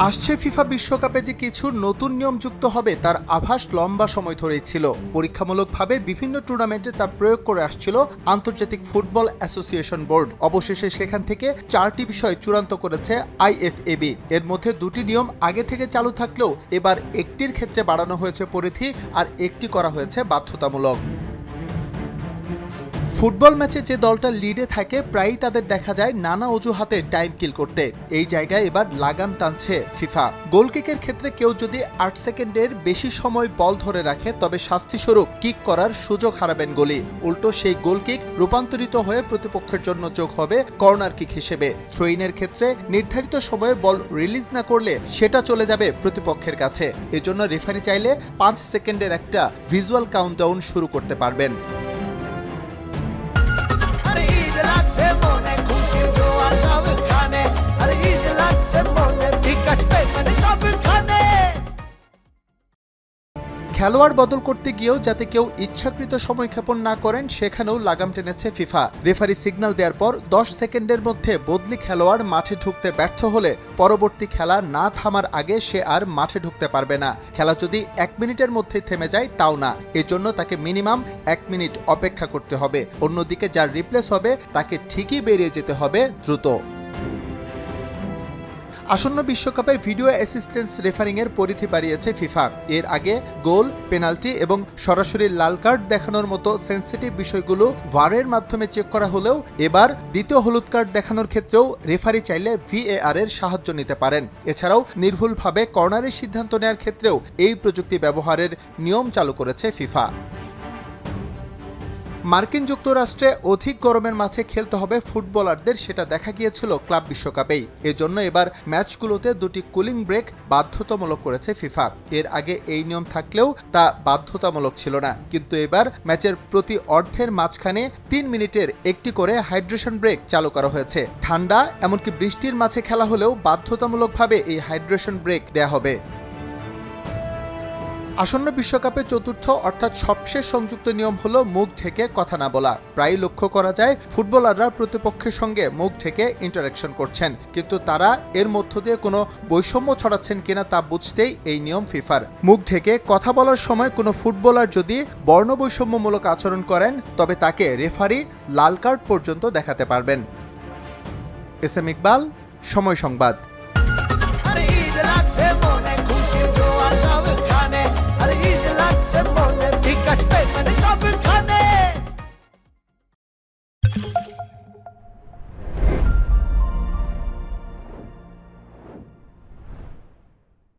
আসছে ফিফা বিশ্বকাপে যে কিছু নতুন নিয়ম যুক্ত হবে তার আভাস লম্বা সময় ধরেই ছিল। পরীক্ষামূলকভাবে বিভিন্ন টুর্নামেন্টে তা প্রয়োগ করে আসছিল আন্তর্জাতিক ফুটবল অ্যাসোসিয়েশন বোর্ড। অবশেষে সেখান থেকে 4টি বিষয় চূড়ান্ত করেছে আইএফএবি। এর মধ্যে 2টি নিয়ম আগে থেকে চালু থাকলেও এবার একটির ক্ষেত্রে বাড়ানো হয়েছে পরিধি আর একটি করা হয়েছে বাধ্যতামূলক। ফুটবল ম্যাচে যে দলটা লিডে থাকে প্রায়ই তাদের দেখা যায় নানা অজুহাতে টাইম কিল করতে। এই জায়গায় এবার লাগাম টানছে ফিফা। গোলকিকের ক্ষেত্রে কেউ যদি 8 সেকেন্ডের বেশি সময় বল ধরে রাখে তবে শাস্তিস্বরূপ কিক করার সুযোগ হারাবেন গোলি। উল্টো সেই গোলকিক রূপান্তরিত হয়ে প্রতিপক্ষের জন্য যোগ হবে কর্নার কিক হিসেবে। থ্রোইনের ক্ষেত্রে নির্ধারিত সময়ে বল রিলিজ না করলে সেটা চলে যাবে প্রতিপক্ষের কাছে। এজন্য রেফারি চাইলে 5 সেকেন্ডের একটা ভিজুয়াল কাউন্টডাউন শুরু করতে পারবেন। খেলোয়াড় বদল করতে গিয়েও যাতে কেউ ইচ্ছাকৃত সময়ক্ষেপণ না করেন সেখানেও লাগাম টেনেছে ফিফা। রেফারি সিগন্যাল দেওয়ার পর 10 সেকেন্ডের মধ্যে বদলি খেলোয়াড় মাঠে ঢুকতে ব্যর্থ হলে পরবর্তী খেলা না থামার আগে সে আর মাঠে ঢুকতে পারবে না। খেলা যদি 1 মিনিটের মধ্যে থেমে যায় তাও না, এজন্য তাকে মিনিমাম 1 মিনিট অপেক্ষা করতে হবে। অন্যদিকে যার রিপ্লেস হবে তাকে ঠিকই বেরিয়ে যেতে হবে দ্রুত। আসন্ন বিশ্বকাপে ভিডিও অ্যাসিস্ট্যান্স রেফারিং এর পরিধি বাড়িয়েছে ফিফা। এর আগে গোল, পেনাল্টি এবং সরাসরি লাল কার্ড দেখানোর মতো সেন্সিটিভ বিষয়গুলো ভারের মাধ্যমে চেক করা হলেও এবার দ্বিতীয় হলুদ কার্ড দেখানোর ক্ষেত্রেও রেফারি চাইলে ভিএআর এর সাহায্য নিতে পারেন। এছাড়াও নির্ভুলভাবে কর্নারের সিদ্ধান্ত নেওয়ার ক্ষেত্রেও এই প্রযুক্তি ব্যবহারের নিয়ম চালু করেছে ফিফা। মার্কিন যুক্তরাষ্ট্রে অধিক গরমের মাঝে খেলতে হবে ফুটবলারদের, সেটা দেখা গিয়েছিল ক্লাব বিশ্বকাপেই। এজন্য এবার ম্যাচগুলোতে 2টি কুলিং ব্রেক বাধ্যতামূলক করেছে ফিফা। এর আগে এই নিয়ম থাকলেও তা বাধ্যতামূলক ছিল না, কিন্তু এবার ম্যাচের প্রতি অর্ধের মাঝখানে 3 মিনিটের একটি করে হাইড্রেশন ব্রেক চালু করা হয়েছে। ঠান্ডা এমনকি বৃষ্টির মাঝে খেলা হলেও বাধ্যতামূলকভাবে এই হাইড্রেশন ব্রেক দেয়া হবে। আসন্ন বিশ্বকাপে চতুর্থ অর্থাৎ সবশেষ সংযুক্ত নিয়ম হলো মুখ ঢেকে কথা না বলা। প্রায় লক্ষ্য করা যায় ফুটবলাররা প্রতিপক্ষের সঙ্গে মুখ ঢেকে ইন্টারাকশন করছেন, কিন্তু তারা এর মধ্য দিয়ে কোনো বৈষম্য ছড়াচ্ছেন কিনা তা বুঝতেই এই নিয়ম ফিফার। মুখ ঢেকে কথা বলার সময় কোনো ফুটবলার যদি বর্ণবৈষম্যমূলক আচরণ করেন তবে তাকে রেফারি লাল কার্ড পর্যন্ত দেখাতে পারবেন। এস এম ইকবাল, সময় সংবাদ।